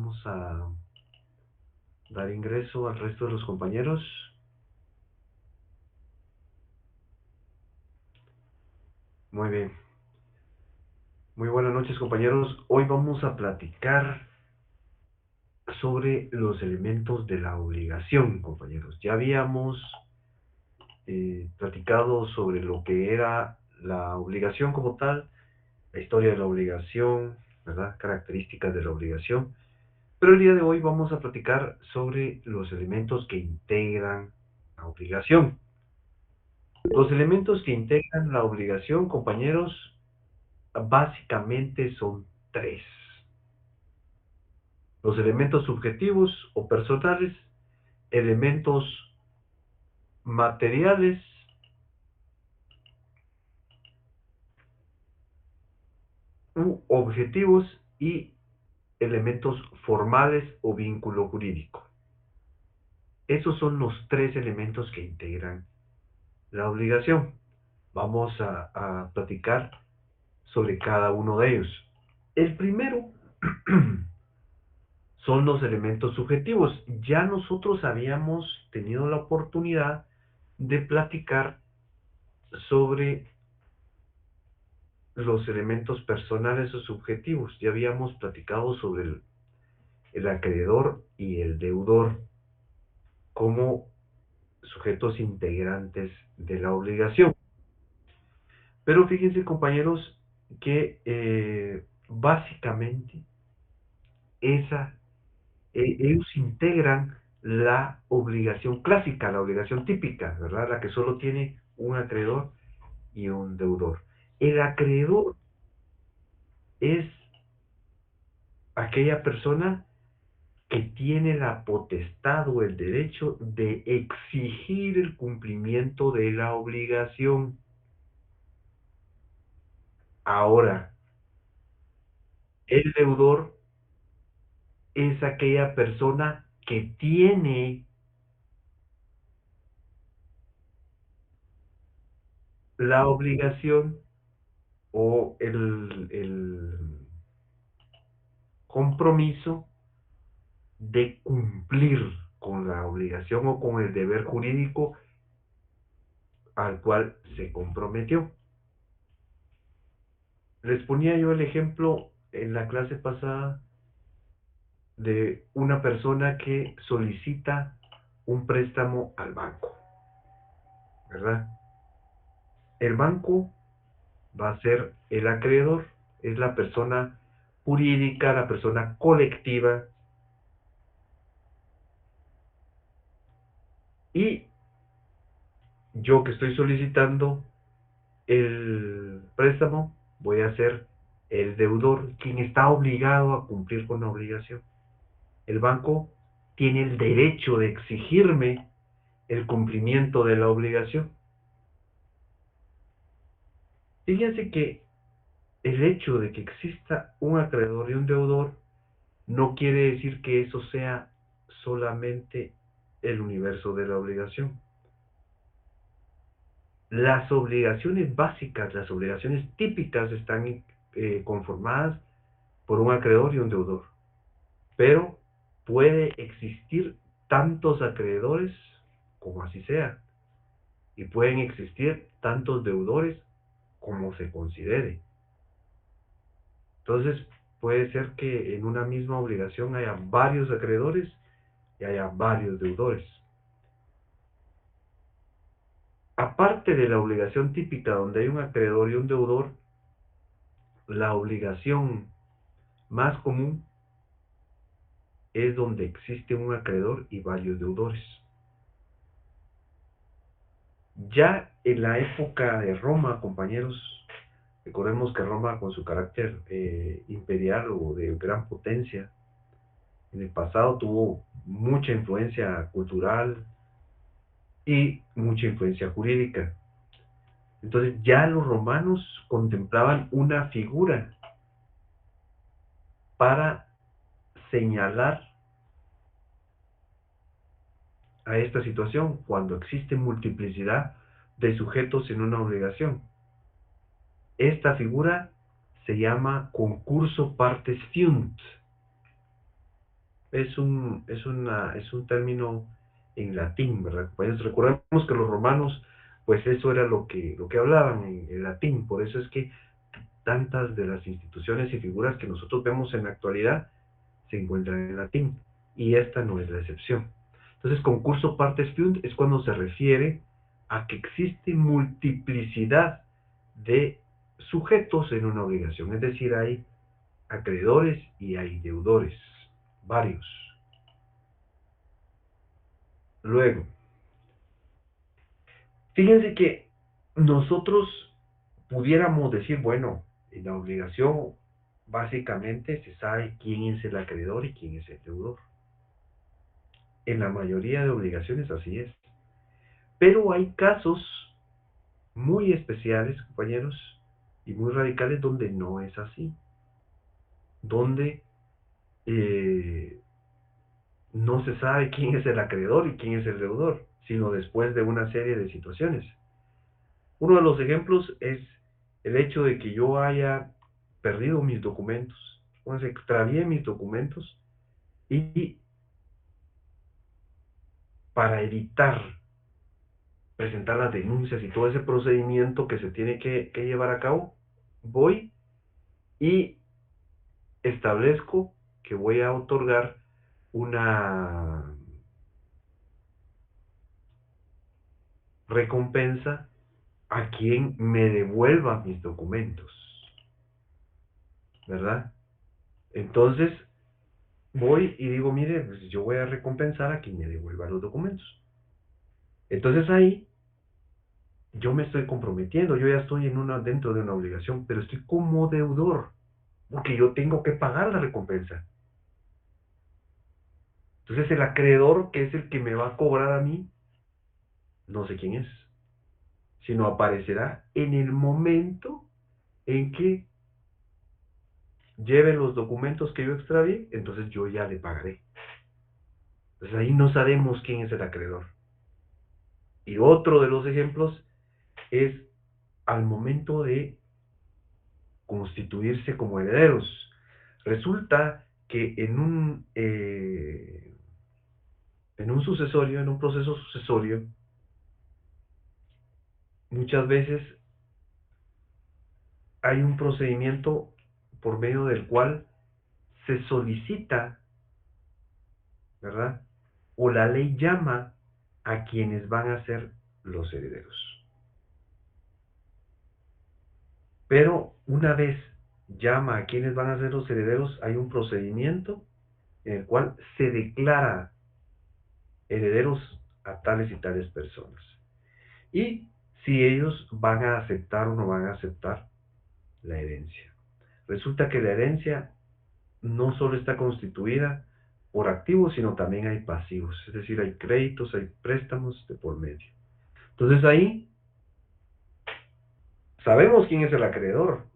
vamos a dar ingreso al resto de los compañeros. Muy bien. Muy buenas noches, compañeros. Hoy vamos a platicar sobre los elementos de la obligación, compañeros. Ya habíamos platicado sobre lo que era la obligación como tal, la historia de la obligación, ¿verdad? Características de la obligación. Pero el día de hoy vamos a platicar sobre los elementos que integran la obligación. Los elementos que integran la obligación, compañeros, básicamente son tres. Los elementos subjetivos o personales, elementos materiales u objetivos y elementos formales o vínculo jurídico. Esos son los tres elementos que integran la obligación. Vamos a platicar sobre cada uno de ellos. El primero son los elementos subjetivos. Ya nosotros habíamos tenido la oportunidad de platicar sobre los elementos personales o subjetivos. Ya habíamos platicado sobre el acreedor y el deudor como sujetos integrantes de la obligación. Pero fíjense, compañeros, que básicamente esa, ellos integran la obligación clásica, la obligación típica, ¿verdad? La que solo tiene un acreedor y un deudor. El acreedor es aquella persona que tiene la potestad o el derecho de exigir el cumplimiento de la obligación. Ahora, el deudor es aquella persona que tiene la obligación o el compromiso de cumplir con la obligación o con el deber jurídico al cual se comprometió. Les ponía yo el ejemplo en la clase pasada de una persona que solicita un préstamo al banco, ¿verdad? El banco va a ser el acreedor, es la persona jurídica, la persona colectiva, y yo que estoy solicitando el préstamo voy a ser el deudor, quien está obligado a cumplir con la obligación. El banco tiene el derecho de exigirme el cumplimiento de la obligación. Fíjense que el hecho de que exista un acreedor y un deudor no quiere decir que eso sea solamente el universo de la obligación. Las obligaciones básicas, las obligaciones típicas están conformadas por un acreedor y un deudor. Pero puede existir tantos acreedores como así sea. Y pueden existir tantos deudores como se considere. Entonces, puede ser que en una misma obligación haya varios acreedores y haya varios deudores. Aparte de la obligación típica donde hay un acreedor y un deudor, la obligación más común es donde existe un acreedor y varios deudores. Ya en la época de Roma, compañeros, recordemos que Roma, con su carácter imperial o de gran potencia, en el pasado tuvo mucha influencia cultural y mucha influencia jurídica. Entonces ya los romanos contemplaban una figura para señalar a esta situación cuando existe multiplicidad de sujetos en una obligación. Esta figura se llama concurso partes fiunt. es un término en latín, ¿verdad? Pues recordemos que los romanos, pues eso era lo que hablaban en latín, por eso es que tantas de las instituciones y figuras que nosotros vemos en la actualidad se encuentran en latín, y esta no es la excepción. Entonces, concurso partes fiunt es cuando se refiere a que existe multiplicidad de sujetos en una obligación, es decir, hay acreedores y hay deudores, varios. Luego, fíjense que nosotros pudiéramos decir, bueno, en la obligación básicamente se sabe quién es el acreedor y quién es el deudor. En la mayoría de obligaciones así es. Pero hay casos muy especiales, compañeros, y muy radicales donde no es así. Donde no se sabe quién es el acreedor y quién es el deudor, sino después de una serie de situaciones. Uno de los ejemplos es el hecho de que yo haya perdido mis documentos, o sea, extravié mis documentos y para evitar presentar las denuncias y todo ese procedimiento que se tiene que llevar a cabo, voy y establezco que voy a otorgar una recompensa a quien me devuelva mis documentos, ¿verdad? Entonces voy y digo, mire, pues yo voy a recompensar a quien me devuelva los documentos. Entonces ahí yo me estoy comprometiendo, yo ya estoy dentro de una obligación, pero estoy como deudor, porque yo tengo que pagar la recompensa. Entonces el acreedor, que es el que me va a cobrar a mí, no sé quién es, sino aparecerá en el momento en que lleve los documentos que yo extravié, entonces yo ya le pagaré. Entonces ahí no sabemos quién es el acreedor. Y otro de los ejemplos es al momento de constituirse como herederos. Resulta que en un sucesorio, en un proceso sucesorio, muchas veces hay un procedimiento por medio del cual se solicita, ¿verdad? O la ley llama a quienes van a ser los herederos. Pero una vez llama a quienes van a ser los herederos, hay un procedimiento en el cual se declara herederos a tales y tales personas. Y si ellos van a aceptar o no van a aceptar la herencia. Resulta que la herencia no solo está constituida por activos, sino también hay pasivos. Es decir, hay créditos, hay préstamos de por medio. Entonces ahí sabemos quién es el acreedor,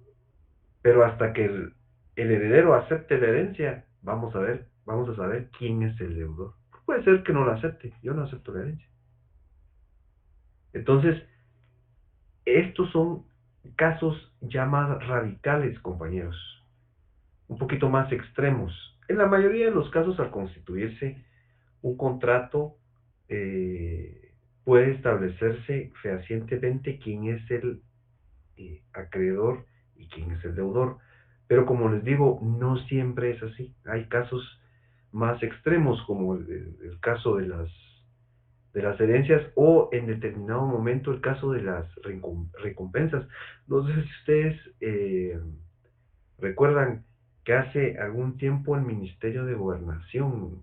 pero hasta que el heredero acepte la herencia, vamos a saber quién es el deudor. Puede ser que no lo acepte, yo no acepto la herencia. Entonces, estos son casos ya más radicales, compañeros, un poquito más extremos. En la mayoría de los casos, al constituirse un contrato, puede establecerse fehacientemente quién es el acreedor y quién es el deudor. Pero como les digo, no siempre es así. Hay casos más extremos, como el caso de las herencias o en determinado momento el caso de las recompensas. No sé si ustedes recuerdan que hace algún tiempo el Ministerio de Gobernación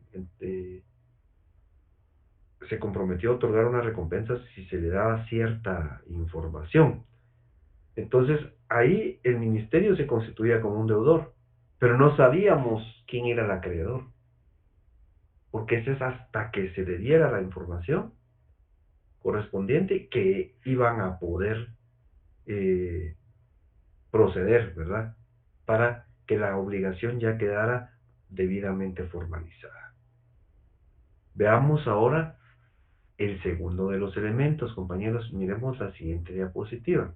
se comprometió a otorgar una recompensa si se le daba cierta información. Entonces, ahí el ministerio se constituía como un deudor, pero no sabíamos quién era el acreedor, porque ese es hasta que se le diera la información correspondiente que iban a poder eh, proceder, ¿verdad? Para que la obligación ya quedara debidamente formalizada. Veamos ahora el segundo de los elementos, compañeros. Miremos la siguiente diapositiva.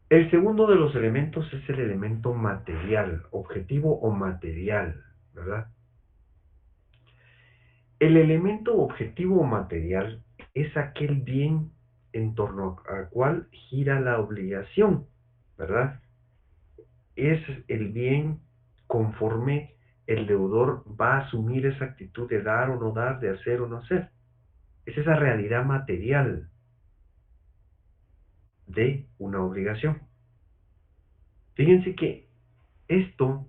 El segundo de los elementos es el elemento material, objetivo o material, ¿verdad? El elemento objetivo o material es aquel bien en torno al cual gira la obligación, ¿verdad? Es el bien conforme el deudor va a asumir esa actitud de dar o no dar, de hacer o no hacer. Es esa realidad material de una obligación. Fíjense que esto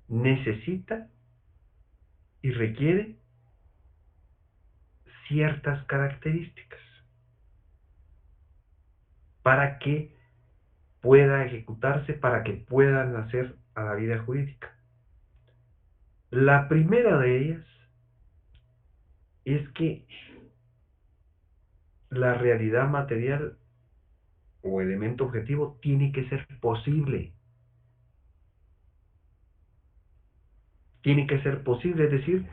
necesita y requiere ciertas características para que pueda ejecutarse, para que pueda nacer a la vida jurídica. La primera de ellas es que la realidad material o elemento objetivo tiene que ser posible. Tiene que ser posible, es decir,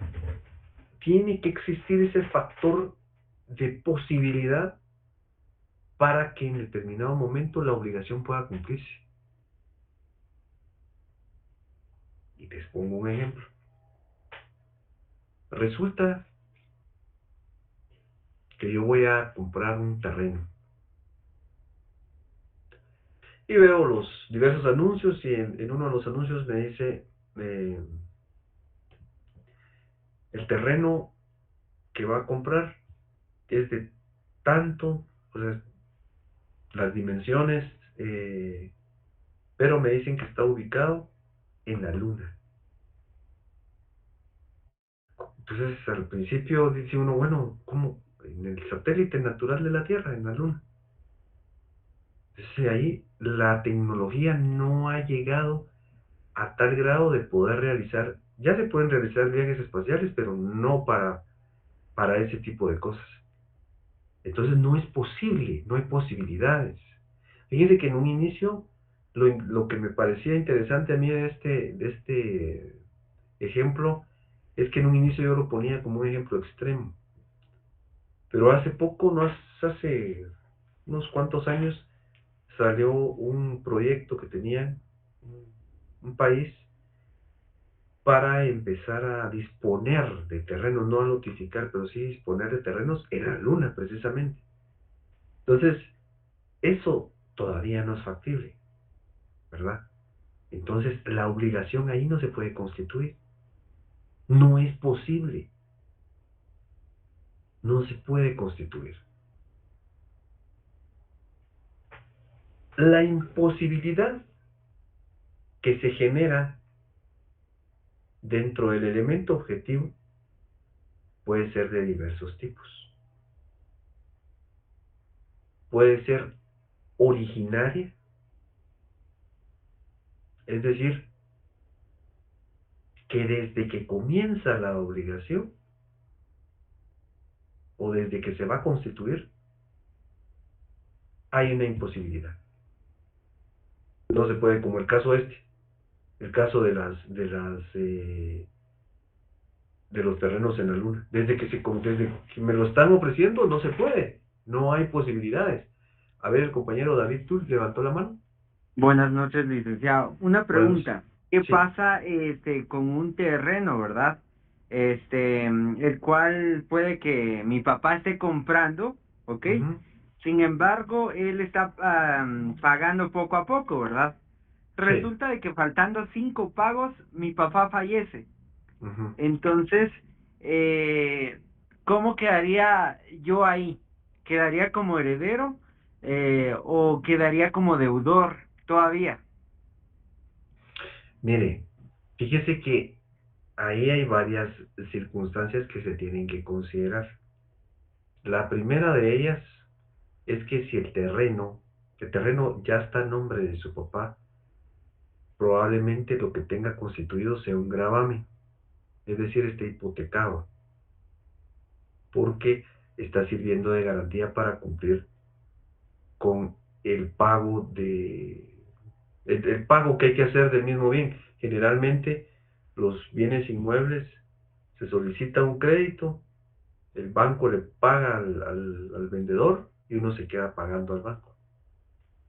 tiene que existir ese factor de posibilidad para que en determinado momento la obligación pueda cumplirse. Y les pongo un ejemplo. Resulta que yo voy a comprar un terreno y veo los diversos anuncios y en uno de los anuncios me dice eh, el terreno que va a comprar es de tanto, o sea, las dimensiones, eh, pero me dicen que está ubicado en la luna. Entonces al principio dice uno, bueno, ¿cómo? En el satélite natural de la Tierra, en la luna. Entonces ahí la tecnología no ha llegado a tal grado de poder realizar, ya se pueden realizar viajes espaciales, pero no para ese tipo de cosas. Entonces no es posible, no hay posibilidades. Fíjense que en un inicio, lo que me parecía interesante a mí de este ejemplo, es que en un inicio yo lo ponía como un ejemplo extremo. Pero hace poco, no hace unos cuantos años, salió un proyecto que tenía un país para empezar a disponer de terrenos, no a notificar, pero sí disponer de terrenos en la luna, precisamente. Entonces, eso todavía no es factible, ¿verdad? Entonces, la obligación ahí no se puede constituir. No es posible. No se puede constituir. La imposibilidad que se genera dentro del elemento objetivo puede ser de diversos tipos. Puede ser originaria, es decir, que desde que comienza la obligación o desde que se va a constituir, hay una imposibilidad. No se puede, como el caso el caso de los terrenos en la luna. Desde que me lo están ofreciendo, no se puede. No hay posibilidades. A ver, el compañero David Tull levantó la mano. Buenas noches, licenciado. Una Buenas. pregunta. ¿Qué Sí. pasa con un terreno, verdad? El cual puede que mi papá esté comprando, ¿ok? Ujú. Sin embargo, él está pagando poco a poco, ¿verdad? Sí. Resulta de que faltando 5 pagos, mi papá fallece. Ujú. Entonces, eh, ¿cómo quedaría yo ahí? ¿Quedaría como heredero o quedaría como deudor todavía? Mire, fíjese que ahí hay varias circunstancias que se tienen que considerar. La primera de ellas es que si el terreno ya está a nombre de su papá, probablemente lo que tenga constituido sea un gravamen, es decir, esté hipotecado, porque está sirviendo de garantía para cumplir con el pago el pago que hay que hacer del mismo bien. Generalmente los bienes inmuebles se solicita un crédito, el banco le paga al vendedor y uno se queda pagando al banco.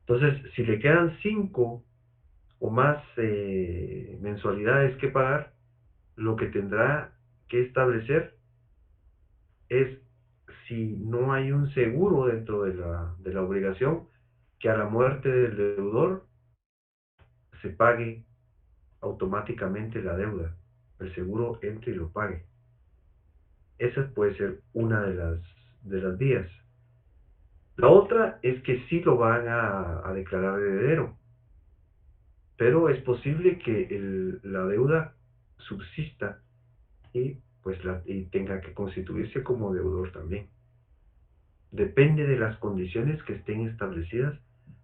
Entonces, si le quedan 5 o más mensualidades que pagar, lo que tendrá que establecer es si no hay un seguro dentro de la obligación, que a la muerte del deudor se pague automáticamente la deuda. El seguro entre y lo pague. Esa puede ser una de las vías. La otra es que sí lo van a declarar heredero, pero es posible que la deuda subsista y pues y tenga que constituirse como deudor también. Depende de las condiciones que estén establecidas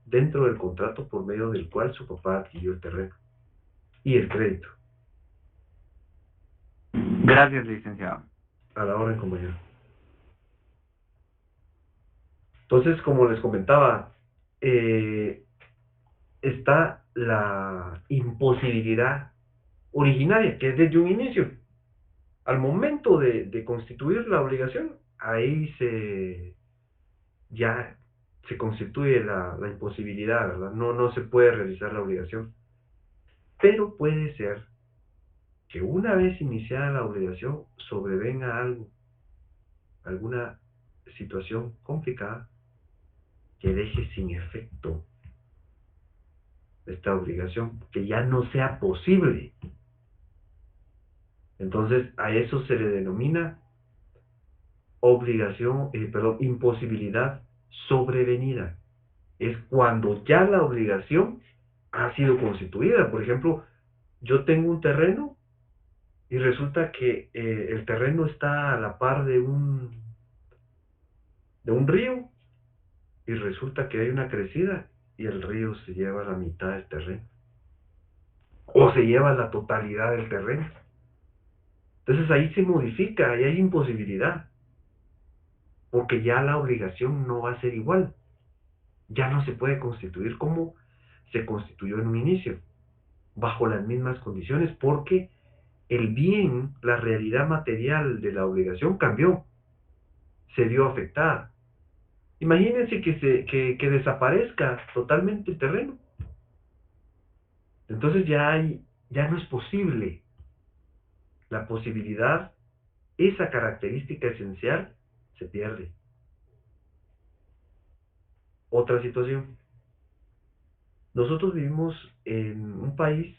dentro del contrato por medio del cual su papá adquirió el terreno y el crédito. Gracias, licenciado. A la orden, compañero. Entonces, como les comentaba, eh, está la imposibilidad originaria, que es desde un inicio. Al momento de constituir la obligación, ahí ya se constituye la imposibilidad, ¿verdad? No, no se puede realizar la obligación. Pero puede ser que una vez iniciada la obligación sobrevenga algo, alguna situación complicada que deje sin efecto esta obligación, que ya no sea posible. Entonces a eso se le denomina imposibilidad sobrevenida. Es cuando ya la obligación ha sido constituida. Por ejemplo, yo tengo un terreno y resulta que el terreno está a la par de un río y resulta que hay una crecida y el río se lleva la mitad del terreno o se lleva la totalidad del terreno. Entonces ahí se modifica, ahí hay imposibilidad, porque ya la obligación no va a ser igual, ya no se puede constituir como se constituyó en un inicio, bajo las mismas condiciones, porque el bien, la realidad material de la obligación cambió, se vio afectada. Imagínense que desaparezca totalmente el terreno. Entonces ya no es posible la posibilidad, esa característica esencial se pierde. Otra situación. Nosotros vivimos en un país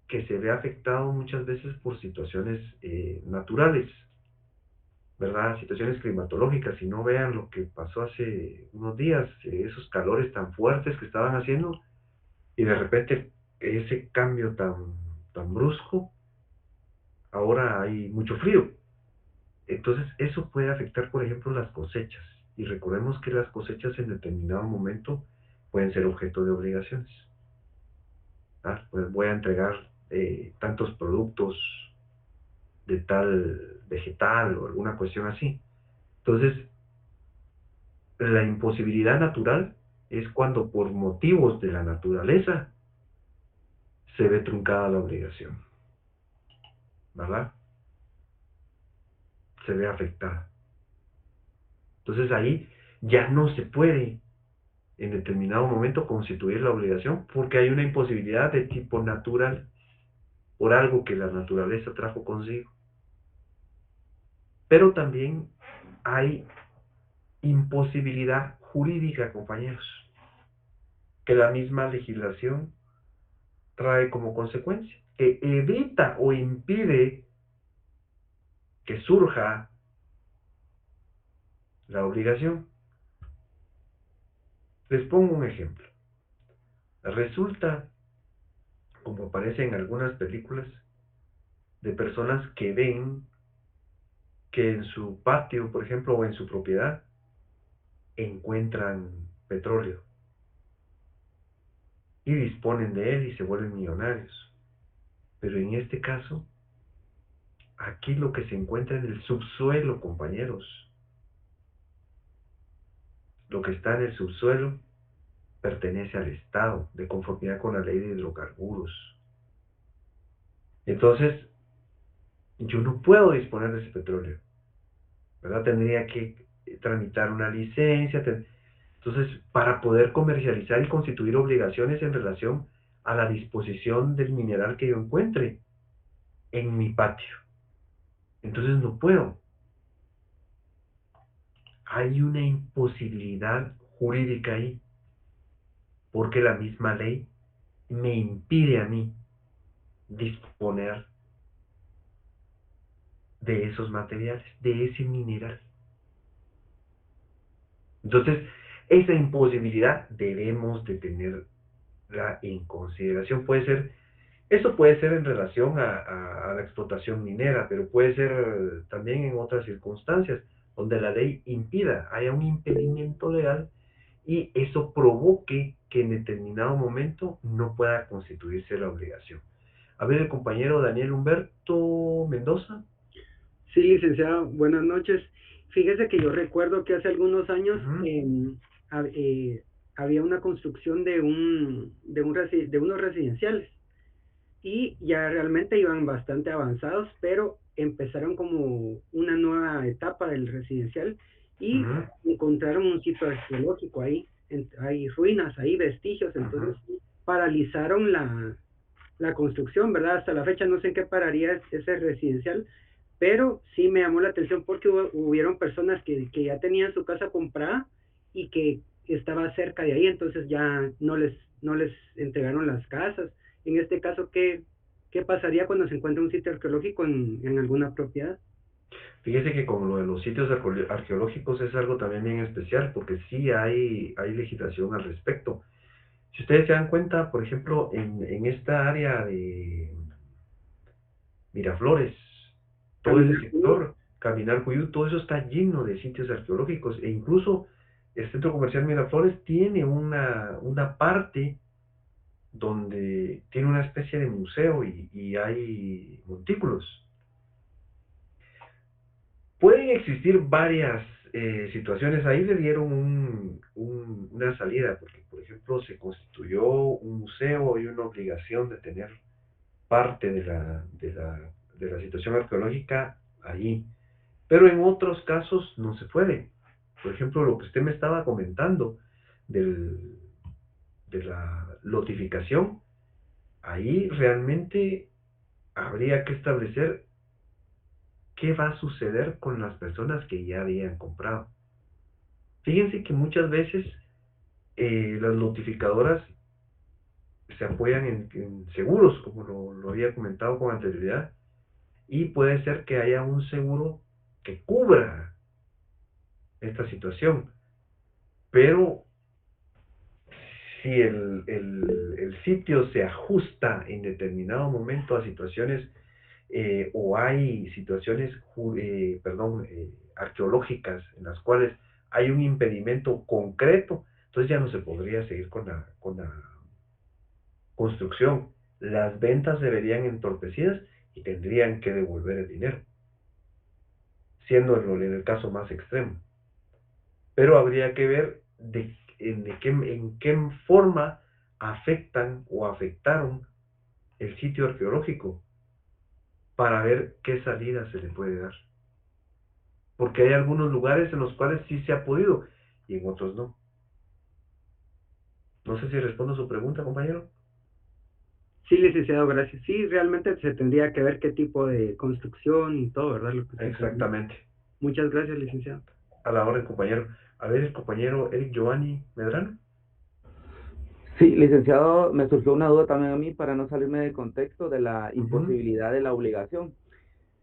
que se ve afectado muchas veces por situaciones naturales, ¿verdad? Situaciones climatológicas. Si no vean lo que pasó hace unos días, esos calores tan fuertes que estaban haciendo y de repente ese cambio tan brusco, ahora hay mucho frío. Entonces, eso puede afectar, por ejemplo, las cosechas. Y recordemos que las cosechas en determinado momento pueden ser objeto de obligaciones. ¿Ah? Pues voy a entregar tantos productos de tal vegetal o alguna cuestión así. Entonces, la imposibilidad natural es cuando por motivos de la naturaleza se ve truncada la obligación, ¿verdad? Se ve afectada. Entonces ahí ya no se puede en determinado momento constituir la obligación porque hay una imposibilidad de tipo natural por algo que la naturaleza trajo consigo. Pero también hay imposibilidad jurídica, compañeros, que la misma legislación trae como consecuencia, que evita o impide que surja la obligación. Les pongo un ejemplo. Resulta, como aparece en algunas películas, de personas que ven que en su patio, por ejemplo, o en su propiedad, encuentran petróleo y disponen de él y se vuelven millonarios. Pero en este caso, aquí lo que se encuentra en el subsuelo, compañeros, lo que está en el subsuelo pertenece al Estado, de conformidad con la ley de hidrocarburos. Entonces, yo no puedo disponer de ese petróleo, ¿verdad? Tendría que tramitar una licencia. Entonces, para poder comercializar y constituir obligaciones en relación a la disposición del mineral que yo encuentre en mi patio. Entonces no puedo. Hay una imposibilidad jurídica ahí, porque la misma ley me impide a mí disponer de esos materiales, de ese mineral. Entonces, esa imposibilidad debemos de tenerla en consideración. Esto puede ser en relación a la explotación minera, pero puede ser también en otras circunstancias, donde la ley impida, haya un impedimento legal y eso provoque que en determinado momento no pueda constituirse la obligación. A ver, el compañero Daniel Humberto Mendoza. Sí, licenciado, buenas noches. Fíjese que yo recuerdo que hace algunos años Ujú, hab- eh, había una construcción de unos residenciales y ya realmente iban bastante avanzados, pero empezaron como una nueva etapa del residencial y ujú, encontraron un sitio arqueológico ahí, hay ruinas ahí, vestigios, ujú. entonces paralizaron la construcción, ¿verdad? Hasta la fecha no sé en qué pararía ese residencial, pero sí me llamó la atención porque hubieron personas que ya tenían su casa comprada y que estaba cerca de ahí, entonces ya no les entregaron las casas. En este caso, ¿qué pasaría cuando se encuentra un sitio arqueológico en alguna propiedad? Fíjese que con lo de los sitios arqueológicos es algo también bien especial, porque sí hay legislación al respecto. Si ustedes se dan cuenta, por ejemplo, en esta área de Miraflores, todo ese Caminar con sector, Caminar Cuyú, todo eso está lleno de sitios arqueológicos e incluso el centro comercial Miraflores tiene una parte donde tiene una especie de museo y hay montículos. Pueden existir varias situaciones. Ahí le dieron una salida, porque por ejemplo se constituyó un museo y una obligación de tener parte de la situación arqueológica ahí. Pero en otros casos no se puede. Por ejemplo, lo que usted me estaba comentando del, de la lotificación, ahí realmente habría que establecer qué va a suceder con las personas que ya habían comprado. Fíjense que muchas veces las notificadoras se apoyan en seguros, como lo había comentado con anterioridad, y puede ser que haya un seguro que cubra esta situación, pero si el sitio se ajusta en determinado momento a situaciones o hay situaciones, arqueológicas en las cuales hay un impedimento concreto, entonces ya no se podría seguir con la construcción. Las ventas se verían entorpecidas y tendrían que devolver el dinero, siendo en el caso más extremo. Pero habría que ver en qué forma afectan o afectaron el sitio arqueológico para ver qué salida se le puede dar. Porque hay algunos lugares en los cuales sí se ha podido y en otros no. No sé si respondo a su pregunta, compañero. Sí, licenciado, gracias. Sí, realmente se tendría que ver qué tipo de construcción y todo, ¿verdad? Lo que usted comenta. Exactamente. Muchas gracias, licenciado. A la orden, compañero. A ver, el compañero Eric Giovanni Medrano. Sí, licenciado, me surgió una duda también a mí para no salirme del contexto de la Ujú, imposibilidad de la obligación.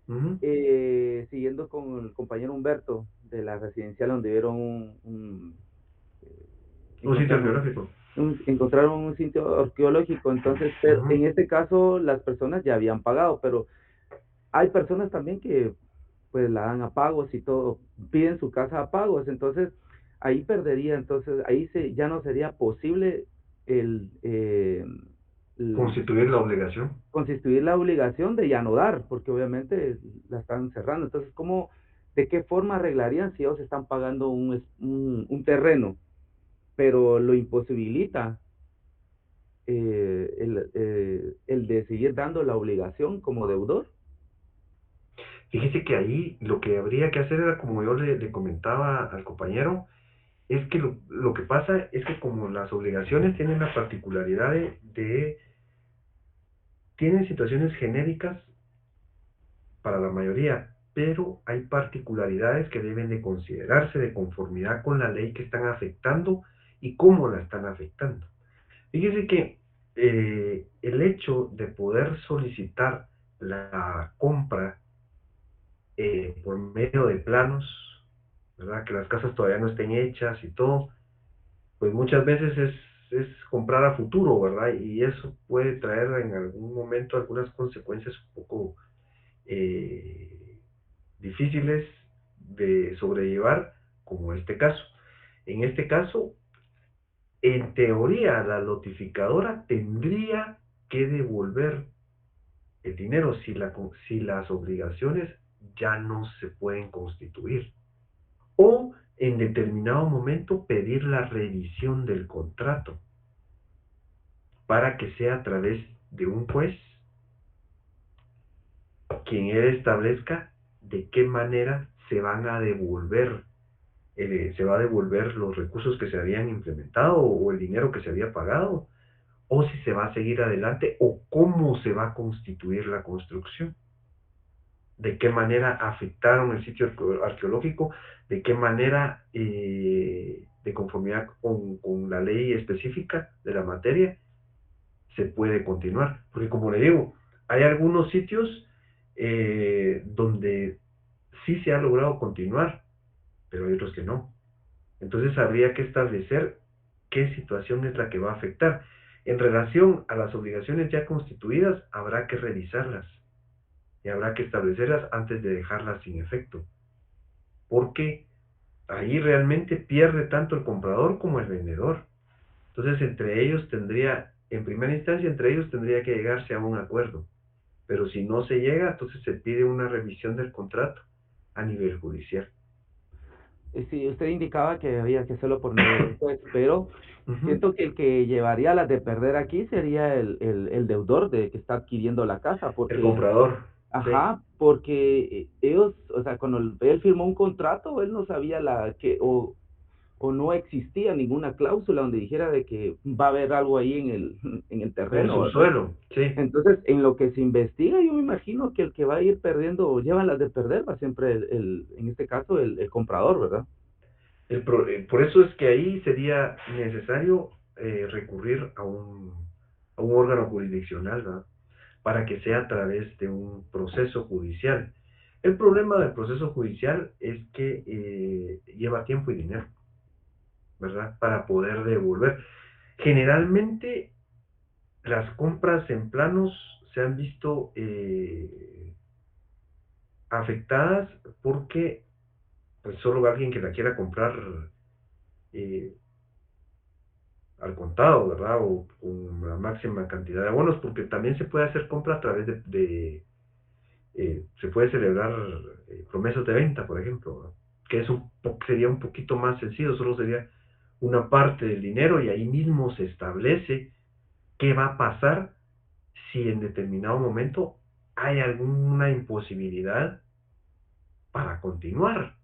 ujú. Siguiendo con el compañero Humberto de la residencial donde vieron Un sitio encontraron, arqueológico. encontraron un sitio arqueológico, entonces, pero Ujú. en este caso las personas ya habían pagado, pero hay personas también que pues la dan a pagos y todo, piden su casa a pagos, entonces ahí perdería, entonces ahí ya no sería posible el, el Constituir la obligación. constituir la obligación de ya no dar, porque obviamente la están cerrando. Entonces, de qué forma arreglarían si ellos están pagando un terreno, pero lo imposibilita el de seguir dando la obligación como deudor? Fíjese que ahí lo que habría que hacer era, como yo le comentaba al compañero, es que lo que pasa es que como las obligaciones tienen la particularidad tienen situaciones genéricas para la mayoría, pero hay particularidades que deben de considerarse de conformidad con la ley que están afectando y cómo la están afectando. Fíjese que el hecho de poder solicitar la compra por medio de planos, ¿verdad? Que las casas todavía no estén hechas y todo, pues muchas veces es comprar a futuro, ¿verdad? Y eso puede traer en algún momento algunas consecuencias un poco difíciles de sobrellevar, como este caso. En este caso, en teoría, la notificadora tendría que devolver el dinero si las obligaciones ya no se pueden constituir. O en determinado momento pedir la revisión del contrato para que sea a través de un juez quien él establezca de qué manera se va a devolver los recursos que se habían implementado o el dinero que se había pagado, o si se va a seguir adelante o cómo se va a constituir la construcción, de qué manera afectaron el sitio arqueológico, de qué manera, de conformidad con la ley específica de la materia, se puede continuar. Porque como le digo, hay algunos sitios donde sí se ha logrado continuar, pero hay otros que no. Entonces habría que establecer qué situación es la que va a afectar. En relación a las obligaciones ya constituidas, habrá que revisarlas y habrá que establecerlas antes de dejarlas sin efecto, porque ahí realmente pierde tanto el comprador como el vendedor. Entonces, en primera instancia, entre ellos tendría que llegarse a un acuerdo, pero si no se llega, entonces se pide una revisión del contrato a nivel judicial. Sí, usted indicaba que había que hacerlo por medio del juez, pero Ujú. siento que el que llevaría las de perder aquí sería el deudor de que está adquiriendo la casa, El porque, comprador, sí. ajá, porque ellos, o sea, cuando él firmó un contrato, él no sabía o no existía ninguna cláusula donde dijera de que va a haber algo ahí en el En el terreno, ¿verdad? subsuelo, sí. Entonces, en lo que se investiga, yo me imagino que el que va a ir perdiendo o lleva las de perder va siempre en este caso, el comprador, ¿verdad? Por eso es que ahí sería necesario recurrir a un órgano jurisdiccional, ¿verdad? Para que sea a través de un proceso judicial. El problema del proceso judicial es que lleva tiempo y dinero, ¿verdad? Para poder devolver. Generalmente las compras en planos se han visto afectadas porque pues solo alguien que la quiera comprar eh, al contado, ¿verdad? O con la máxima cantidad de abonos, porque también se puede hacer compra a través se puede celebrar promesas de venta, por ejemplo, ¿verdad? Que sería un poquito más sencillo, solo sería una parte del dinero y ahí mismo se establece qué va a pasar si en determinado momento hay alguna imposibilidad para continuar.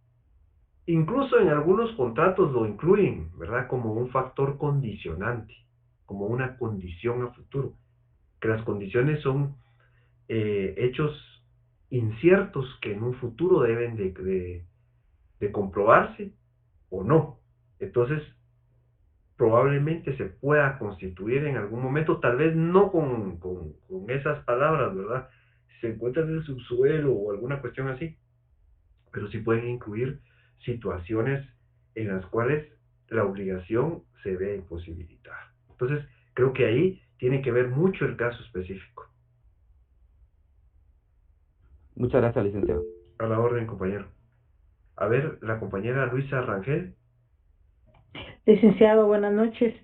Incluso en algunos contratos lo incluyen, ¿verdad? Como un factor condicionante, como una condición a futuro, que las condiciones son hechos inciertos que en un futuro deben de comprobarse o no. Entonces, probablemente se pueda constituir en algún momento, tal vez no con esas palabras, ¿verdad? Si se encuentra en el subsuelo o alguna cuestión así, pero sí pueden incluir situaciones en las cuales la obligación se ve imposibilitada. Entonces, creo que ahí tiene que ver mucho el caso específico. Muchas gracias, licenciado. A la orden, compañero. A ver, la compañera Luisa Rangel. Licenciado, buenas noches.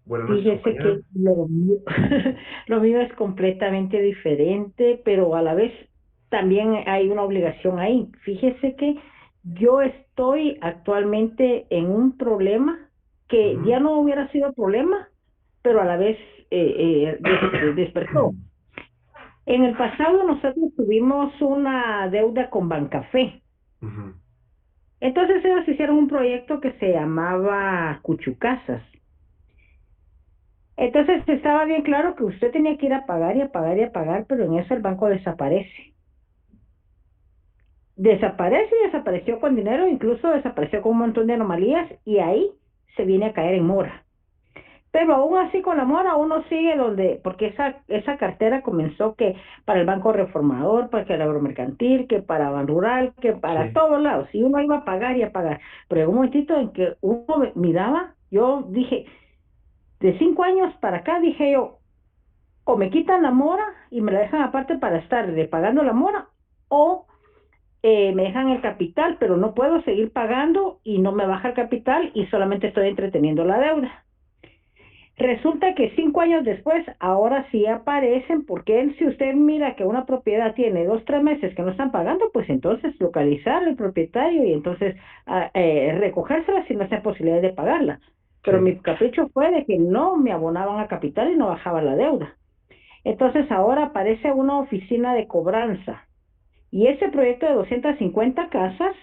Buenas noches, Fíjese que compañera. lo mío, lo mío es completamente diferente, pero a la vez también hay una obligación ahí. Fíjese que yo estoy actualmente en un problema que Ujú. ya no hubiera sido problema, pero a la vez despertó. En el pasado nosotros tuvimos una deuda con Bancafé. Ujú. Entonces ellos hicieron un proyecto que se llamaba Cuchucasas. Entonces estaba bien claro que usted tenía que ir a pagar y a pagar y a pagar, pero en eso el banco desaparece. Desaparece y desapareció con dinero, incluso desapareció con un montón de anomalías y ahí se viene a caer en mora. Pero aún así con la mora uno sigue donde, porque esa cartera comenzó que para el Banco Reformador, para que el Agromercantil, que para Ban Rural, que para Sí, todos lados, y uno iba a pagar y a pagar. Pero en un momentito en que uno miraba, yo dije, de 5 años para acá, dije yo, o me quitan la mora y me la dejan aparte para estar pagando la mora, o me dejan el capital, pero no puedo seguir pagando y no me baja el capital y solamente estoy entreteniendo la deuda. Resulta que 5 años después, ahora sí aparecen, porque si usted mira que una propiedad tiene 2, 3 meses que no están pagando, pues entonces localizar al propietario y entonces recogérsela si no está en posibilidad de pagarla. Pero sí. mi capricho fue de que no me abonaban a capital y no bajaba la deuda. Entonces ahora aparece una oficina de cobranza y ese proyecto de 250 casas,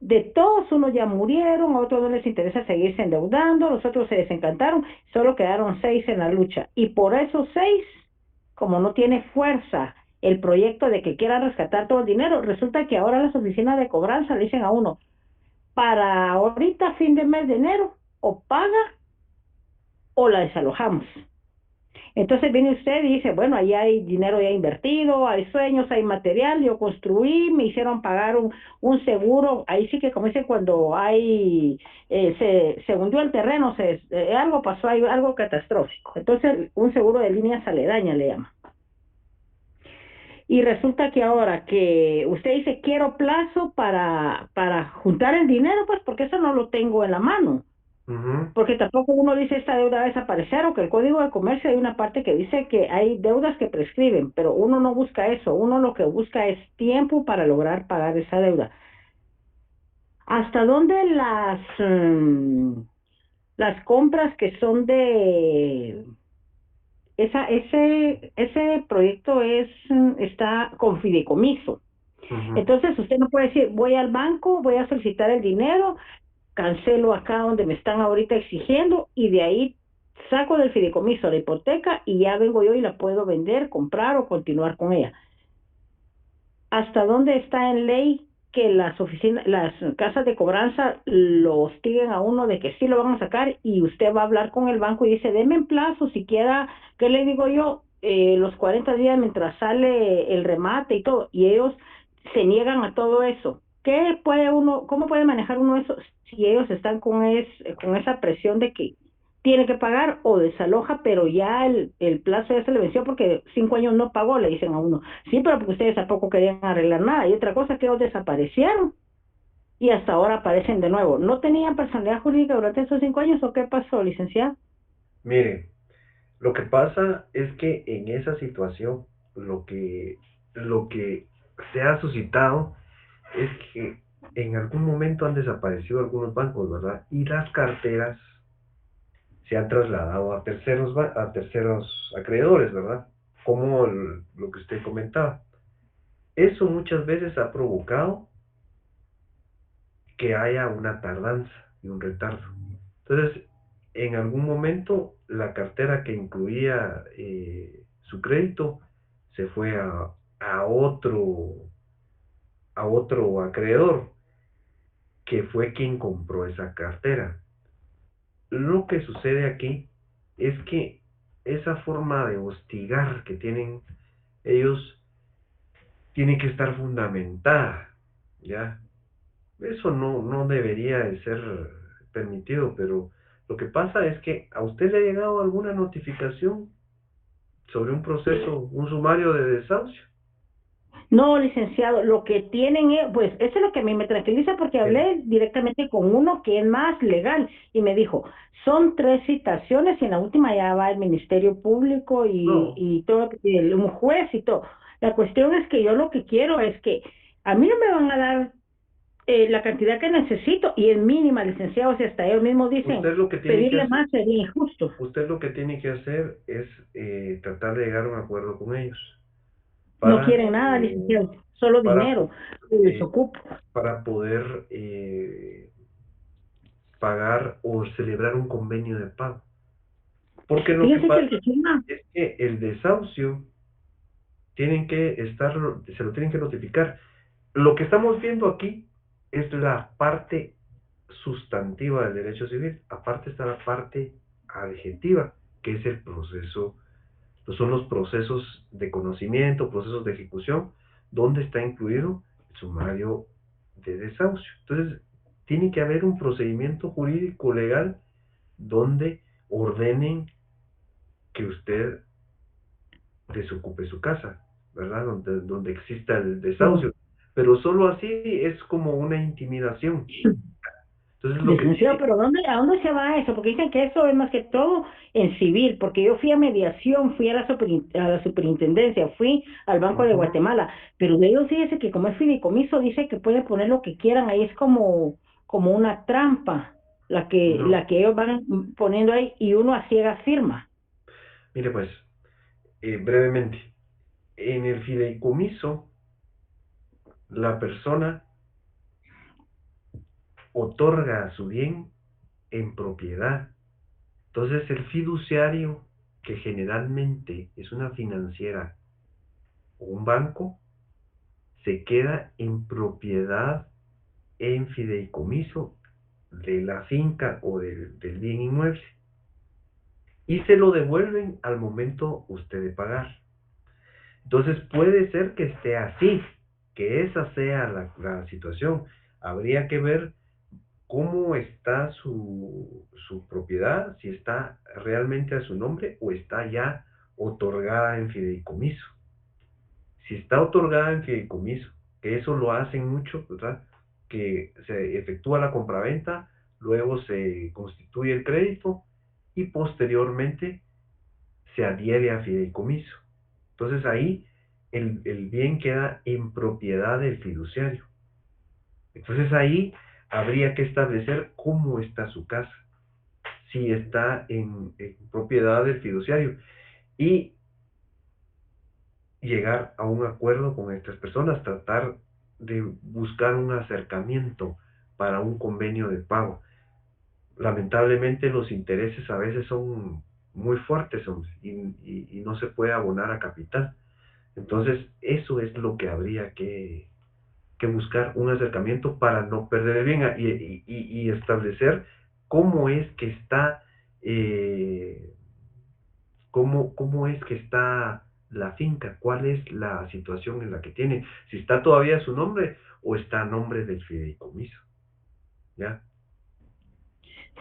de todos unos ya murieron, a otros no les interesa seguirse endeudando, los otros se desencantaron, solo quedaron 6 en la lucha. Y por esos 6, como no tiene fuerza el proyecto de que quieran rescatar todo el dinero, resulta que ahora las oficinas de cobranza le dicen a uno, para ahorita fin de mes de enero, o paga o la desalojamos. Entonces viene usted y dice, bueno, ahí hay dinero ya invertido, hay sueños, hay material, yo construí, me hicieron pagar un seguro, ahí sí que como dicen cuando hay, se hundió el terreno, algo pasó, hay algo catastrófico. Entonces un seguro de líneas aledañas le llama. Y resulta que ahora que usted dice quiero plazo para juntar el dinero, pues porque eso no lo tengo en la mano. Ujú. Porque tampoco uno dice esta deuda va a desaparecer o que el Código de Comercio hay una parte que dice que hay deudas que prescriben, pero uno no busca eso, uno lo que busca es tiempo para lograr pagar esa deuda. ¿Hasta dónde las compras que son ese proyecto está con fideicomiso? Ujú. Entonces usted no puede decir, voy al banco, voy a solicitar el dinero, cancelo acá donde me están ahorita exigiendo y de ahí saco del fideicomiso la hipoteca y ya vengo yo y la puedo vender, comprar o continuar con ella. ¿Hasta dónde está en ley que las oficinas, las casas de cobranza lo hostiguen a uno de que sí lo van a sacar y usted va a hablar con el banco y dice, deme en plazo siquiera, ¿qué le digo yo? Los 40 días mientras sale el remate y todo, y ellos se niegan a todo eso. ¿Cómo puede manejar uno eso si ellos están con esa presión de que tiene que pagar o desaloja, pero ya el plazo ya se le venció porque 5 años no pagó, le dicen a uno? Sí, pero porque ustedes tampoco querían arreglar nada. Y otra cosa que ellos desaparecieron y hasta ahora aparecen de nuevo. ¿No tenían personalidad jurídica durante esos 5 años o qué pasó, licenciada? Mire, lo que pasa es que en esa situación, lo que se ha suscitado es que en algún momento han desaparecido algunos bancos, ¿verdad? Y las carteras se han trasladado a terceros acreedores, ¿verdad? Como lo que usted comentaba. Eso muchas veces ha provocado que haya una tardanza y un retardo. Entonces, en algún momento, la cartera que incluía su crédito se fue a otro, a otro acreedor, que fue quien compró esa cartera. Lo que sucede aquí es que esa forma de hostigar que tienen ellos tiene que estar fundamentada, ¿ya? Eso no debería de ser permitido, pero lo que pasa es que a usted le ha llegado alguna notificación sobre un proceso, un sumario de desahucio. No, licenciado, lo que tienen es, pues eso es lo que a mí me tranquiliza porque Sí. hablé directamente con uno que es más legal y me dijo, son 3 citaciones y en la última ya va el Ministerio Público No, y todo, un juez y todo. La cuestión es que yo lo que quiero es que a mí no me van a dar la cantidad que necesito y es mínima, licenciado, o sea, hasta ellos mismos dicen, usted lo que tiene que pedirle hacer, más sería injusto. usted lo que tiene que hacer es tratar de llegar a un acuerdo con ellos. No para, quieren nada, licenciado, solo para, dinero. Les eh, ocupo. para poder pagar o celebrar un convenio de pago. Porque lo que Fíjese que pasa el sistema, es que el desahucio se lo tienen que notificar. Lo que estamos viendo aquí es la parte sustantiva del derecho civil. Aparte está la parte adjetiva, que es el proceso, son los procesos de conocimiento, procesos de ejecución, donde está incluido el sumario de desahucio. Entonces, tiene que haber un procedimiento jurídico legal donde ordenen que usted desocupe su casa, ¿verdad? Donde exista el desahucio. Pero solo así es como una intimidación. Entonces lo que licenciado, tiene, pero ¿a dónde se va eso? Porque dicen que eso es más que todo en civil, porque yo fui a mediación, fui a a la superintendencia, fui al Banco de ujú, Guatemala, pero de ellos dice que como es fideicomiso, dice que pueden poner lo que quieran, ahí es como una trampa, no, la que ellos van poniendo ahí y uno a ciegas firma. mire pues, brevemente, en el fideicomiso, la persona otorga su bien en propiedad. Entonces el fiduciario, que generalmente es una financiera o un banco, se queda en propiedad en fideicomiso de la finca o del bien inmueble y se lo devuelven al momento usted de pagar. Entonces puede ser que esté así, que esa sea la situación. Habría que ver cómo está su propiedad, si está realmente a su nombre o está ya otorgada en fideicomiso. Si está otorgada en fideicomiso, que eso lo hacen mucho, ¿verdad? Que se efectúa la compraventa, luego se constituye el crédito y posteriormente se adhiere a fideicomiso. Entonces ahí el bien queda en propiedad del fiduciario. Entonces ahí habría que establecer cómo está su casa, si está en propiedad del fiduciario y llegar a un acuerdo con estas personas, tratar de buscar un acercamiento para un convenio de pago. Lamentablemente los intereses a veces son muy fuertes, hombre, y no se puede abonar a capital. Entonces, eso es lo que habría que buscar un acercamiento para no perder el bien y establecer cómo es que está, eh, cómo es que está la finca, cuál es la situación en la que tiene, si está todavía a su nombre o está a nombre del fideicomiso, ¿ya?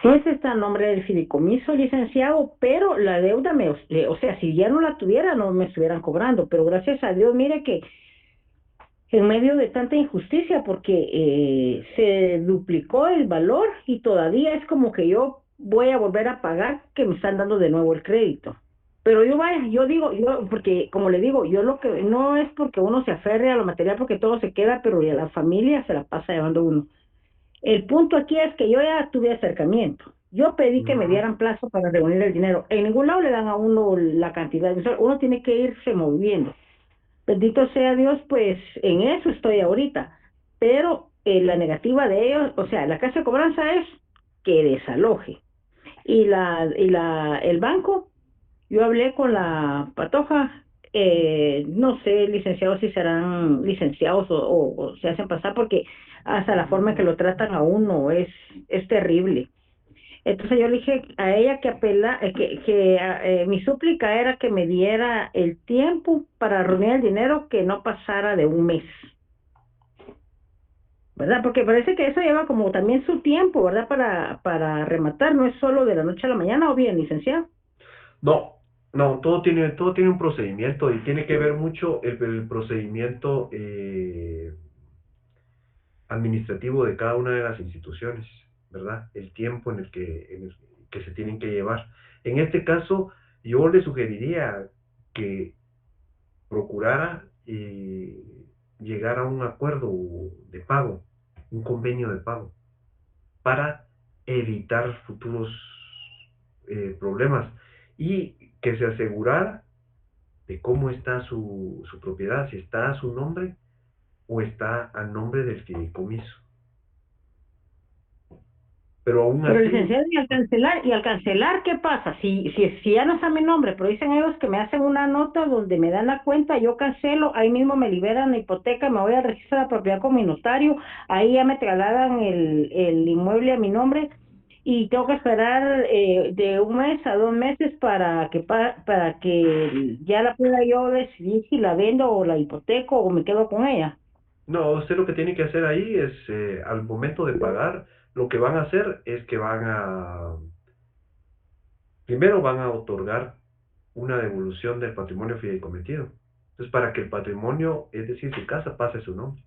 Sí, ese está a nombre del fideicomiso, licenciado, pero la deuda o sea, si ya no la tuviera, no me estuvieran cobrando, pero gracias a Dios, mire que en medio de tanta injusticia, porque se duplicó el valor y todavía es como que yo voy a volver a pagar que me están dando de nuevo el crédito. Pero yo vaya, yo digo, yo, porque como le digo, yo lo que no es porque uno se aferre a lo material porque todo se queda, pero ya la familia se la pasa llevando uno. El punto aquí es que yo ya tuve acercamiento. Yo pedí que me Ujú. dieran plazo para reunir el dinero. En ningún lado le dan a uno la cantidad. Uno tiene que irse moviendo. Bendito sea Dios, pues en eso estoy ahorita. Pero la negativa de ellos, o sea, la casa de cobranza es que desaloje. El banco, yo hablé con la patoja, no sé, licenciados, si serán licenciados o se hacen pasar, porque hasta la forma en que lo tratan a uno es terrible. Entonces yo le dije a ella mi súplica era que me diera el tiempo para reunir el dinero que no pasara de un mes, ¿verdad? Porque parece que eso lleva como también su tiempo, ¿verdad? Para rematar, no es solo de la noche a la mañana, o bien, licenciado. No, no, todo tiene un procedimiento y tiene que ver mucho el procedimiento administrativo de cada una de las instituciones, ¿verdad? El tiempo en el que se tienen que llevar. En este caso, yo le sugeriría que procurara llegar a un acuerdo de pago, un convenio de pago, para evitar futuros problemas y que se asegurara de cómo está su propiedad, si está a su nombre o está a nombre del fideicomiso. Pero aún Pero así, licenciado, y al cancelar, ¿qué pasa? Si ya no está mi nombre, pero dicen ellos que me hacen una nota donde me dan la cuenta, yo cancelo, ahí mismo me liberan la hipoteca, me voy al registro de la propiedad con mi notario, ahí ya me trasladan el inmueble a mi nombre y tengo que esperar de 1 mes a 2 meses para que ya la pueda yo decidir si la vendo o la hipoteco o me quedo con ella. no, usted lo que tiene que hacer ahí es, al momento de pagar, lo que van a hacer es que primero van a otorgar una devolución del patrimonio fideicometido. Entonces, para que el patrimonio, es decir, su casa, pase a su nombre.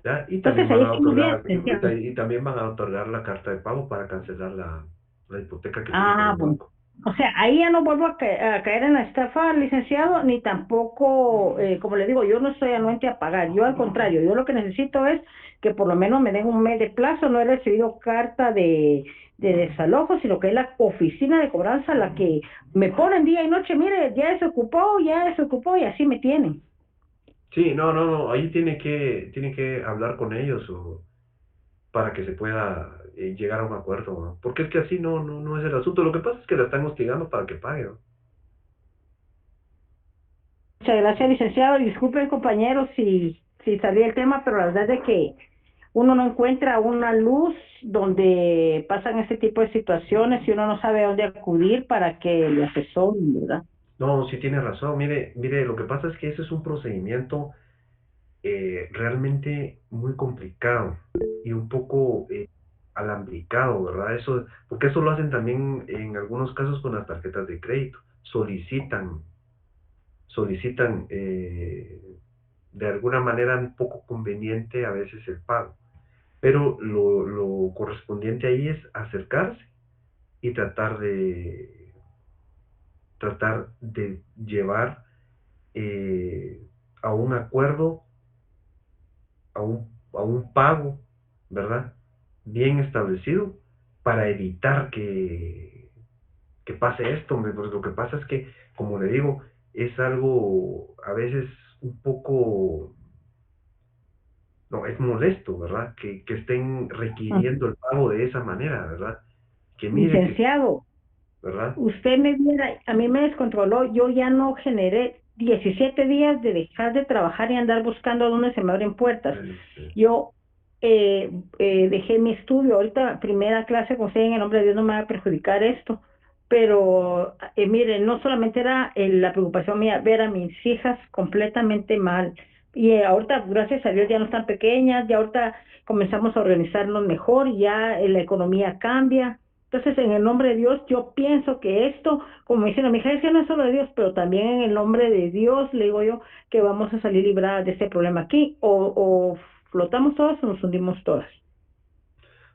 ¿Ya? Y también Entonces van ahí a estamos bien, otorgar, licenciado. y también van a otorgar la carta de pago para cancelar la hipoteca que tiene con Ah, el bueno. banco. O sea, ahí ya no vuelvo a caer en la estafa, licenciado, ni tampoco, como le digo, yo no estoy anuente a pagar. Yo al contrario, yo lo que necesito es que por lo menos me den 1 mes de plazo. No he recibido carta de desalojo, sino que es la oficina de cobranza la que me ponen día y noche. Mire, ya desocupó y así me tienen. Sí, no, no, no, ahí tiene que hablar con ellos para que se pueda llegar a un acuerdo, ¿no? Porque es que así no es el asunto. Lo que pasa es que la están hostigando para que pague, ¿no? Muchas gracias, licenciado. Disculpen, compañeros, si salí el tema, pero la verdad es que uno no encuentra una luz donde pasan este tipo de situaciones y uno no sabe a dónde acudir para que le asesoren, ¿verdad? No, sí tiene razón. Mire, lo que pasa es que ese es un procedimiento realmente muy complicado y un poco alambricado, ¿verdad? Eso, porque eso lo hacen también en algunos casos con las tarjetas de crédito. Solicitan de alguna manera un poco conveniente a veces el pago. Pero lo correspondiente ahí es acercarse y tratar de llevar a un acuerdo, a un pago, ¿verdad? Bien establecido para evitar que pase esto, hombre, porque lo que pasa es que, como le digo, es algo a veces un poco, no, es molesto, ¿verdad? Que estén Ujú. requiriendo el pago de esa manera, ¿verdad? Que mire que, Licenciado, ¿verdad? usted me viera, a mí me descontroló, yo ya no generé 17 días de dejar de trabajar y andar buscando dónde se me abren puertas. Yo dejé mi estudio, ahorita primera clase con usted, en el nombre de Dios no me va a perjudicar esto, pero miren, no solamente era la preocupación mía, ver a mis hijas completamente mal, y ahorita gracias a Dios ya no están pequeñas, ya ahorita comenzamos a organizarnos mejor, ya la economía cambia. Entonces, en el nombre de Dios, yo pienso que esto, como dicen a mi hija, es que no es solo de Dios, pero también en el nombre de Dios, le digo yo, que vamos a salir libradas de este problema aquí, o flotamos todas o nos hundimos todas,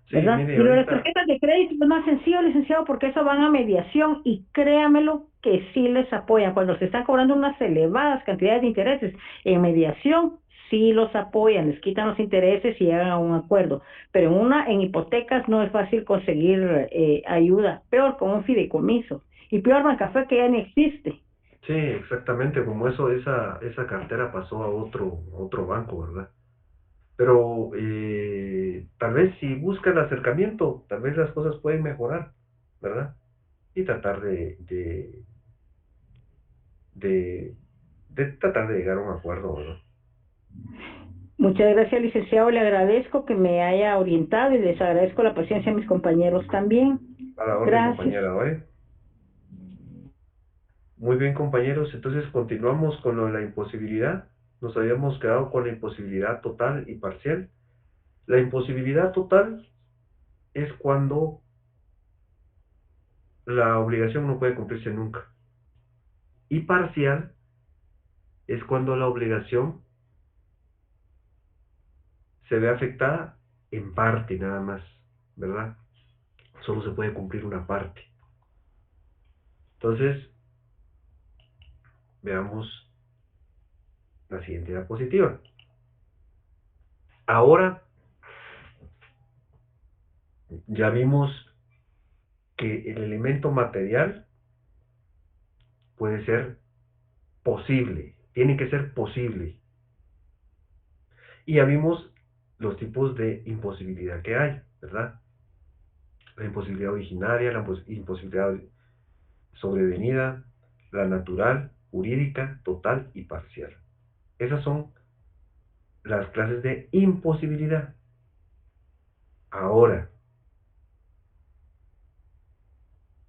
Sí, ¿verdad? mire, Y lo de las ahorita, tarjetas de crédito es más sencillo, licenciado, porque eso van a mediación y créamelo que sí les apoyan. Cuando se están cobrando unas elevadas cantidades de intereses en mediación, sí los apoyan, les quitan los intereses y llegan a un acuerdo. Pero en hipotecas no es fácil conseguir ayuda, peor con un fideicomiso. Y peor Bancafé que ya ni existe. sí, exactamente, como eso, esa cartera pasó a otro banco, ¿verdad? Pero tal vez si busca el acercamiento, tal vez las cosas pueden mejorar, ¿verdad? Y tratar de, de tratar de llegar a un acuerdo, ¿verdad? Muchas gracias, licenciado. Le agradezco que me haya orientado y les agradezco la paciencia a mis compañeros también. A la orden, Gracias. compañera, ¿oye? Muy bien, compañeros, entonces continuamos con lo de la imposibilidad. Nos habíamos quedado con la imposibilidad total y parcial. La imposibilidad total es cuando la obligación no puede cumplirse nunca. Y parcial es cuando la obligación se ve afectada en parte nada más, ¿verdad? Solo se puede cumplir una parte. Entonces, veamos la siguiente diapositiva. Ahora ya vimos que el elemento material puede ser posible, tiene que ser posible. Y ya vimos los tipos de imposibilidad que hay, ¿verdad? La imposibilidad originaria, la imposibilidad sobrevenida, la natural, jurídica, total y parcial. Esas son las clases de imposibilidad. Ahora,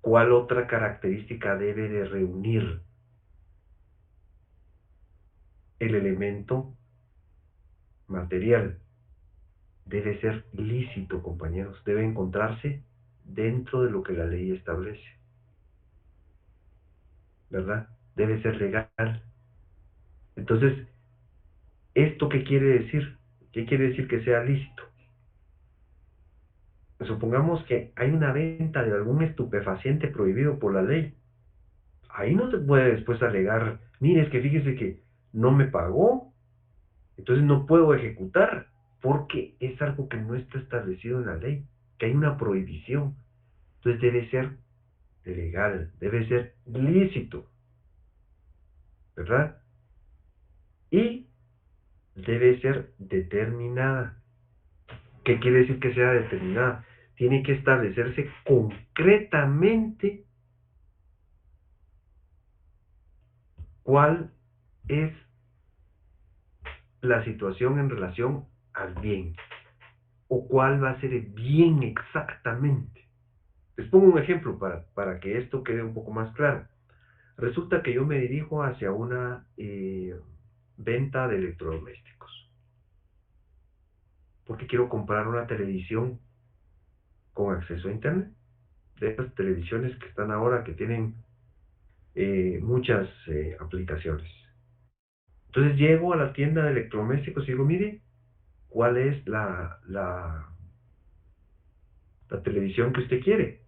¿cuál otra característica debe de reunir el elemento material? Debe ser lícito, compañeros. Debe encontrarse dentro de lo que la ley establece, ¿verdad? Debe ser legal. Entonces, ¿esto qué quiere decir? ¿Qué quiere decir que sea lícito? Supongamos que hay una venta de algún estupefaciente prohibido por la ley. Ahí no se puede después alegar, mire, es que fíjese que no me pagó, entonces no puedo ejecutar, porque es algo que no está establecido en la ley, que hay una prohibición. Entonces debe ser legal, debe ser lícito, ¿verdad? Y debe ser determinada. ¿Qué quiere decir que sea determinada? Tiene que establecerse concretamente cuál es la situación en relación al bien, o cuál va a ser el bien exactamente. Les pongo un ejemplo para que esto quede un poco más claro. Resulta que yo me dirijo hacia una venta de electrodomésticos, porque quiero comprar una televisión con acceso a internet, de estas televisiones que están ahora, que tienen muchas aplicaciones. Entonces llego a la tienda de electrodomésticos y digo, mire, ¿cuál es la televisión que usted quiere?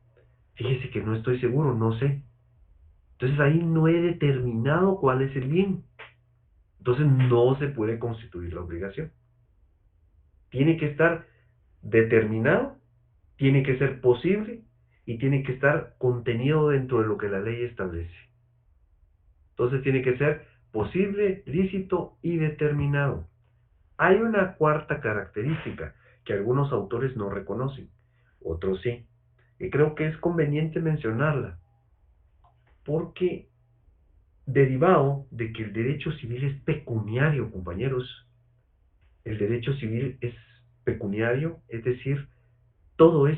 Fíjese que no estoy seguro, no sé. Entonces ahí no he determinado cuál es el bien. Entonces no se puede constituir la obligación. Tiene que estar determinado, tiene que ser posible y tiene que estar contenido dentro de lo que la ley establece. Entonces tiene que ser posible, lícito y determinado. Hay una cuarta característica que algunos autores no reconocen, otros sí. Y creo que es conveniente mencionarla, porque derivado de que el derecho civil es pecuniario, compañeros, el derecho civil es pecuniario, es decir, todo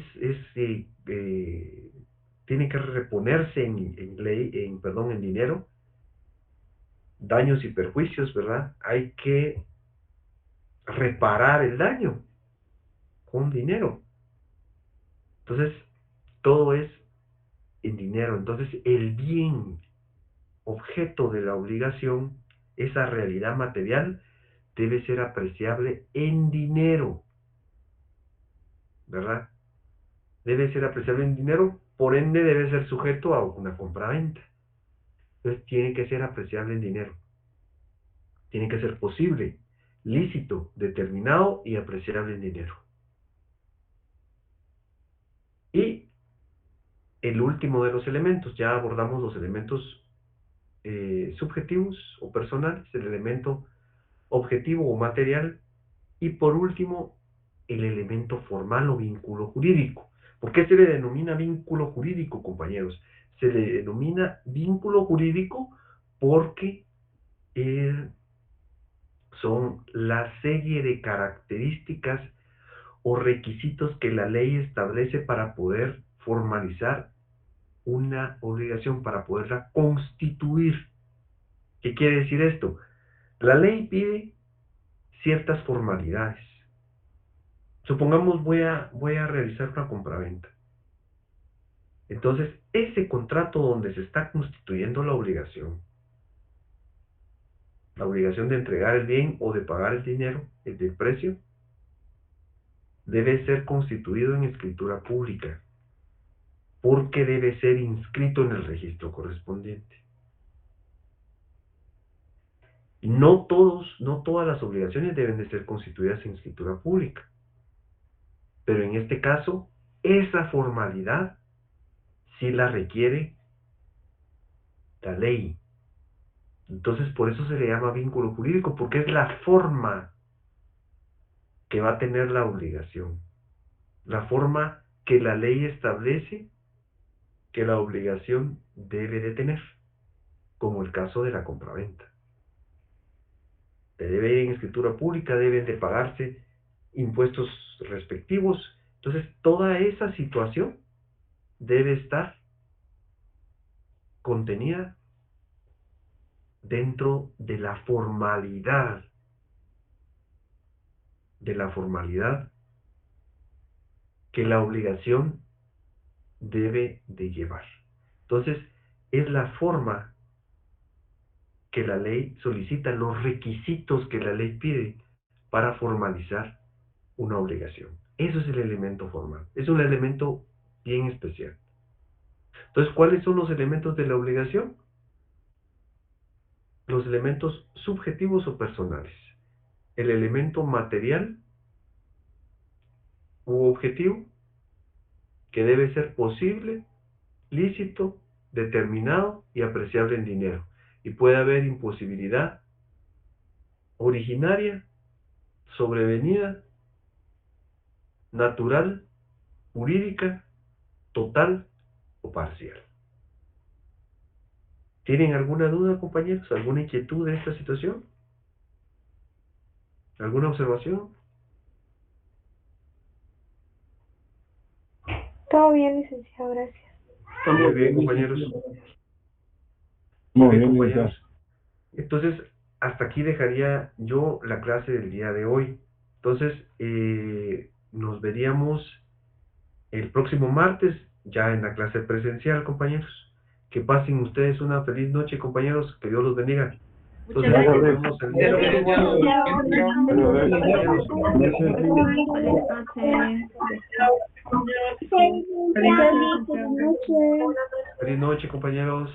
tiene que reponerse en dinero, daños y perjuicios, ¿verdad? Hay que reparar el daño con dinero. Entonces, todo es en dinero. Entonces, el bien objeto de la obligación, esa realidad material, debe ser apreciable en dinero, ¿verdad? Debe ser apreciable en dinero, por ende debe ser sujeto a una compraventa. Entonces, tiene que ser apreciable en dinero. Tiene que ser posible, lícito, determinado y apreciable en dinero. Y el último de los elementos, ya abordamos los elementos subjetivos o personales, el elemento objetivo o material, y por último, el elemento formal o vínculo jurídico. ¿Por qué se le denomina vínculo jurídico, compañeros? Se le denomina vínculo jurídico porque son la serie de características o requisitos que la ley establece para poder formalizar una obligación, para poderla constituir. ¿Qué quiere decir esto? La ley pide ciertas formalidades. Supongamos voy a realizar una compraventa. Entonces, ese contrato donde se está constituyendo la obligación de entregar el bien o de pagar el dinero, el del precio, debe ser constituido en escritura pública, porque debe ser inscrito en el registro correspondiente. No todas las obligaciones deben de ser constituidas en escritura pública, pero en este caso, esa formalidad sí la requiere la ley. Entonces, por eso se le llama vínculo jurídico, porque es la forma que va a tener la obligación, la forma que la ley establece que la obligación debe de tener, como el caso de la compraventa. Debe ir en escritura pública, deben de pagarse impuestos respectivos. Entonces, toda esa situación debe estar contenida dentro de la formalidad que la obligación debe de llevar. Entonces, es la forma que la ley solicita, los requisitos que la ley pide para formalizar una obligación. Eso es el elemento formal. Es un elemento bien especial. Entonces, ¿cuáles son los elementos de la obligación? Los elementos subjetivos o personales. El elemento material u objetivo, que debe ser posible, lícito, determinado y apreciable en dinero. Y puede haber imposibilidad originaria, sobrevenida, natural, jurídica, total o parcial. ¿Tienen alguna duda, compañeros? ¿Alguna inquietud de esta situación? ¿Alguna observación? Todo bien, licenciado, gracias. Muy bien, compañeros. Muy Muy bien, bien, compañeros. Entonces, hasta aquí dejaría yo la clase del día de hoy. Entonces, nos veríamos el próximo martes, ya en la clase presencial, compañeros. Que pasen ustedes una feliz noche, compañeros. Que Dios los bendiga. Entonces, nos vemos el miércoles. Compañeros. Feliz noche, compañeros.